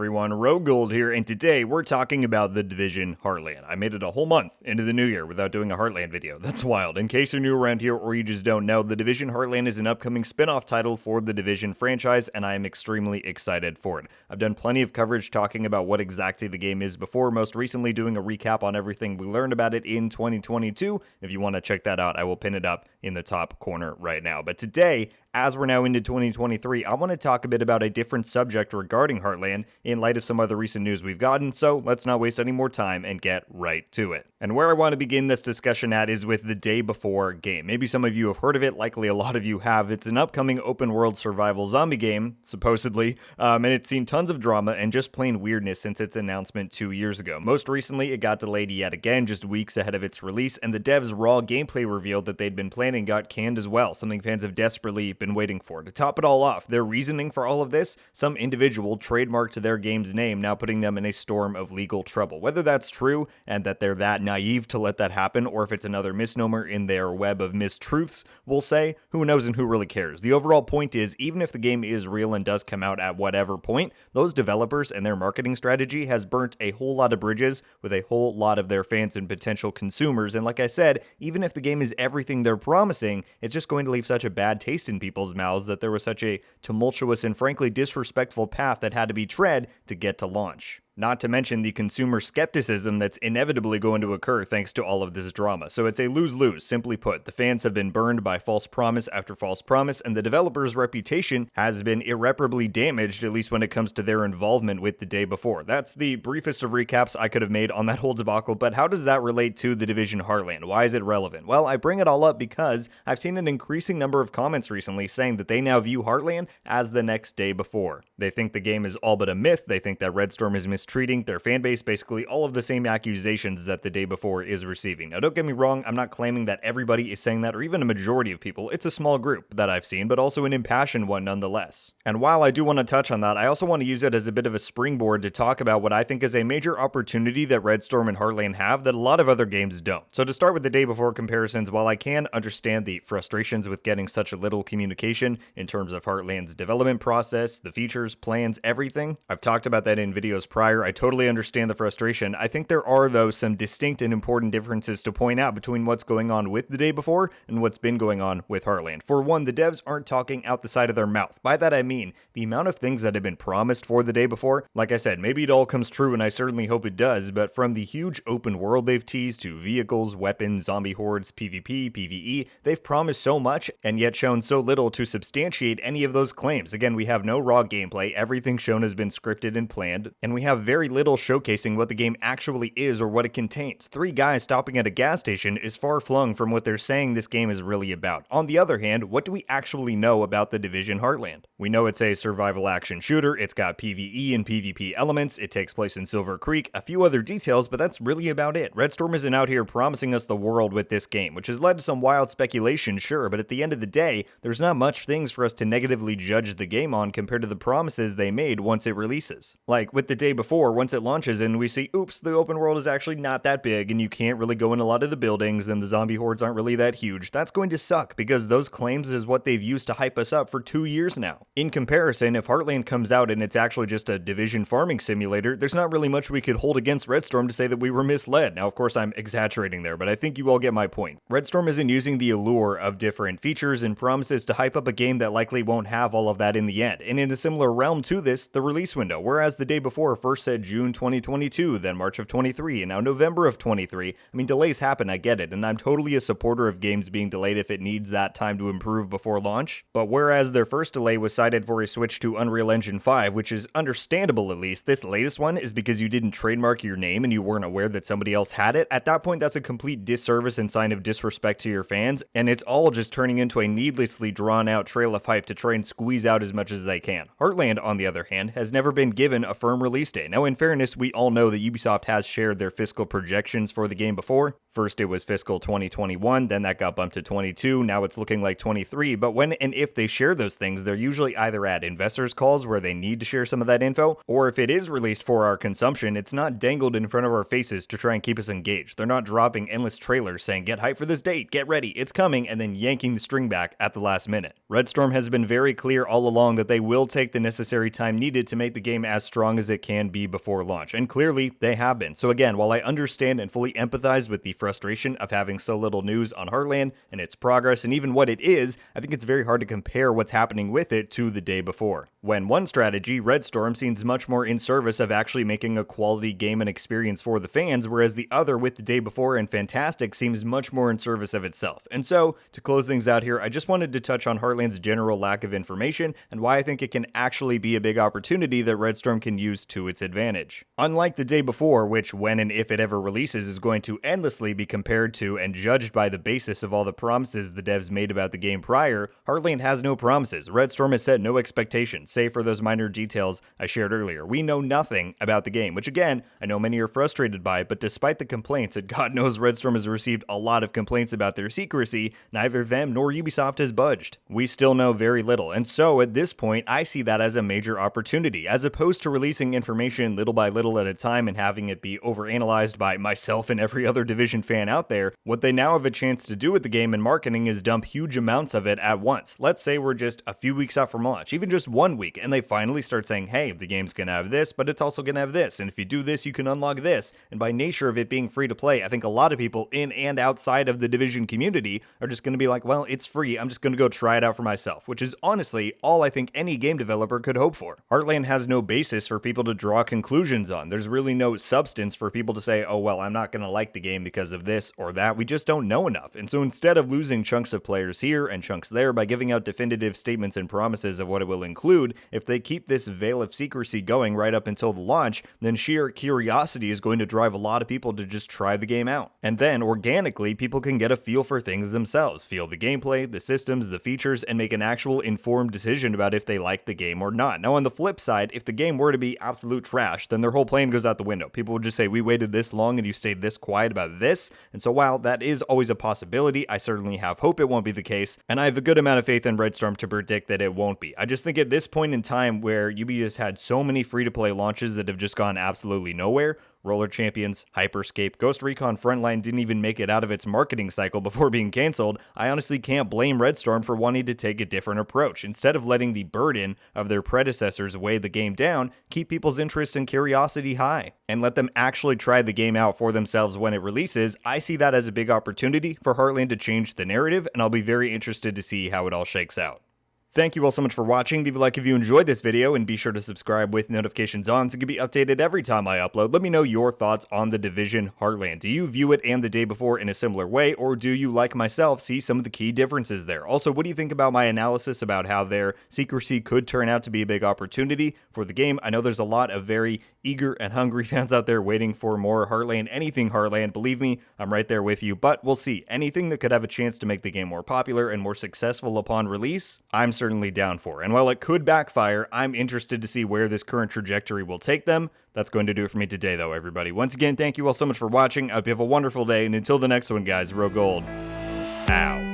everyone, RogueGold here, and today we're talking about The Division Heartland. I made it a whole month into the new year without doing a Heartland video. That's wild. In case you're new around here or you just don't know, The Division Heartland is an upcoming spin-off title for the Division franchise, and I am extremely excited for it. I've done plenty of coverage talking about what exactly the game is before, most recently doing a recap on everything we learned about it in 2022. If you want to check that out, I will pin it up in the top corner right now. But today, as we're now into 2023, I want to talk a bit about a different subject regarding Heartland in light of some other recent news we've gotten, so let's not waste any more time and get right to it. And where I want to begin this discussion at is with the Day Before game. Maybe some of you have heard of it, likely a lot of you have. It's an upcoming open-world survival zombie game, supposedly, and it's seen tons of drama and just plain weirdness since its announcement 2 years ago. Most recently, it got delayed yet again, just weeks ahead of its release, and the devs' raw gameplay revealed that they'd been planning got canned as well, something fans have desperately been waiting for. To top it all off, their reasoning for all of this, some individual trademarked their game's name, now putting them in a storm of legal trouble. Whether that's true and that they're that naive to let that happen, or if it's another misnomer in their web of mistruths, we'll say, who knows and who really cares. The overall point is, even if the game is real and does come out at whatever point, those developers and their marketing strategy has burnt a whole lot of bridges with a whole lot of their fans and potential consumers, and like I said, even if the game is everything they're promising, it's just going to leave such a bad taste in people's mouths that there was such a tumultuous and frankly disrespectful path that had to be tread to get to launch. Not to mention the consumer skepticism that's inevitably going to occur thanks to all of this drama. So it's a lose-lose, simply put. The fans have been burned by false promise after false promise, and the developer's reputation has been irreparably damaged, at least when it comes to their involvement with the Day Before. That's the briefest of recaps I could have made on that whole debacle, but how does that relate to The Division Heartland? Why is it relevant? Well, I bring it all up because I've seen an increasing number of comments recently saying that they now view Heartland as the next Day Before. They think the game is all but a myth, they think that Red Storm is mistreating their fanbase, basically all of the same accusations that the Day Before is receiving. Now, don't get me wrong, I'm not claiming that everybody is saying that, or even a majority of people. It's a small group that I've seen, but also an impassioned one nonetheless. And while I do want to touch on that, I also want to use it as a bit of a springboard to talk about what I think is a major opportunity that Red Storm and Heartland have that a lot of other games don't. So to start with the Day Before comparisons, while I can understand the frustrations with getting such a little communication in terms of Heartland's development process, the features, plans, everything, I've talked about that in videos prior. I totally understand the frustration. I think there are, though, some distinct and important differences to point out between what's going on with the Day Before and what's been going on with Heartland. For one, the devs aren't talking out the side of their mouth. By that I mean, the amount of things that have been promised for the Day Before, like I said, maybe it all comes true and I certainly hope it does, but from the huge open world they've teased to vehicles, weapons, zombie hordes, PvP, PvE, they've promised so much and yet shown so little to substantiate any of those claims. Again, we have no raw gameplay, everything shown has been scripted and planned, and we have very little showcasing what the game actually is or what it contains. 3 guys stopping at a gas station is far flung from what they're saying this game is really about. On the other hand, what do we actually know about the Division Heartland? We know it's a survival action shooter, it's got PvE and PvP elements, it takes place in Silver Creek, a few other details, but that's really about it. Red Storm isn't out here promising us the world with this game, which has led to some wild speculation, sure, but at the end of the day, there's not much things for us to negatively judge the game on compared to the promises they made once it releases. Like with the Day Before, once it launches and we see, oops, the open world is actually not that big and you can't really go in a lot of the buildings and the zombie hordes aren't really that huge, that's going to suck because those claims is what they've used to hype us up for 2 years now. In comparison, if Heartland comes out and it's actually just a Division farming simulator, there's not really much we could hold against Red Storm to say that we were misled. Now, of course, I'm exaggerating there, but I think you all get my point. Red Storm isn't using the allure of different features and promises to hype up a game that likely won't have all of that in the end. And in a similar realm to this, the release window, whereas the Day Before first said June 2022, then March of 23, and now November of 23. I mean, delays happen, I get it, and I'm totally a supporter of games being delayed if it needs that time to improve before launch. But whereas their first delay was cited for a switch to Unreal Engine 5, which is understandable at least, this latest one is because you didn't trademark your name and you weren't aware that somebody else had it. At that point, that's a complete disservice and sign of disrespect to your fans, and it's all just turning into a needlessly drawn out trail of hype to try and squeeze out as much as they can. Heartland, on the other hand, has never been given a firm release date. Now, in fairness, we all know that Ubisoft has shared their fiscal projections for the game before. First, it was fiscal 2021, then that got bumped to 22, now it's looking like 23, but when and if they share those things, they're usually either at investors' calls where they need to share some of that info, or if it is released for our consumption, it's not dangled in front of our faces to try and keep us engaged. They're not dropping endless trailers saying, get hyped for this date, get ready, it's coming, and then yanking the string back at the last minute. Red Storm has been very clear all along that they will take the necessary time needed to make the game as strong as it can be before launch, and clearly they have been. So again, while I understand and fully empathize with the frustration of having so little news on Heartland and its progress and even what it is, I think it's very hard to compare what's happening with it to the day before. When one strategy, Red Storm, seems much more in service of actually making a quality game and experience for the fans, whereas the other with the day before and Fantastic seems much more in service of itself. And so, to close things out here, I just wanted to touch on Heartland's general lack of information and why I think it can actually be a big opportunity that Red Storm can use to its advantage. Unlike the day before, which when and if it ever releases is going to endlessly be compared to and judged by the basis of all the promises the devs made about the game prior, Heartland has no promises. Red Storm has set no expectations, save for those minor details I shared earlier. We know nothing about the game, which again, I know many are frustrated by, but despite the complaints, and God knows Red Storm has received a lot of complaints about their secrecy, neither them nor Ubisoft has budged. We still know very little, and so at this point, I see that as a major opportunity. As opposed to releasing information little by little at a time and having it be overanalyzed by myself and every other Division fan out there, what they now have a chance to do with the game and marketing is dump huge amounts of it at once. Let's say we're just a few weeks out from launch, even just 1 week, and they finally start saying, hey, the game's gonna have this, but it's also gonna have this, and if you do this, you can unlock this. And by nature of it being free to play, I think a lot of people in and outside of the Division community are just gonna be like, well, it's free, I'm just gonna go try it out for myself, which is honestly all I think any game developer could hope for. Heartland has no basis for people to draw conclusions on. There's really no substance for people to say, oh, well, I'm not gonna like the game because of this or that. We just don't know enough. And so instead of losing chunks of players here and chunks there by giving out definitive statements and promises of what it will include, if they keep this veil of secrecy going right up until the launch, then sheer curiosity is going to drive a lot of people to just try the game out. And then organically, people can get a feel for things themselves, feel the gameplay, the systems, the features, and make an actual informed decision about if they like the game or not. Now on the flip side, if the game were to be absolute trash, then their whole plan goes out the window. People would just say, we waited this long and you stayed this quiet about this. And so while that is always a possibility, I certainly have hope it won't be the case, and I have a good amount of faith in Red Storm to predict that it won't be. I just think at this point in time where Ubi has had so many free-to-play launches that have just gone absolutely nowhere, Roller Champions, Hyperscape, Ghost Recon Frontline didn't even make it out of its marketing cycle before being canceled, I honestly can't blame Red Storm for wanting to take a different approach. Instead of letting the burden of their predecessors weigh the game down, keep people's interest and curiosity high, and let them actually try the game out for themselves when it releases. I see that as a big opportunity for Heartland to change the narrative, and I'll be very interested to see how it all shakes out. Thank you all so much for watching. Leave a like if you enjoyed this video, and be sure to subscribe with notifications on so you can be updated every time I upload. Let me know your thoughts on the Division Heartland. Do you view it and the day before in a similar way, or do you, like myself, see some of the key differences there? Also, what do you think about my analysis about how their secrecy could turn out to be a big opportunity for the game? I know there's a lot of very eager and hungry fans out there waiting for more Heartland, anything Heartland. Believe me, I'm right there with you, but we'll see. Anything that could have a chance to make the game more popular and more successful upon release, I'm certainly down for. And while it could backfire, I'm interested to see where this current trajectory will take them. That's going to do it for me today, though, everybody. Once again, thank you all so much for watching. I hope you have a wonderful day, and until the next one, guys, RogueGold out.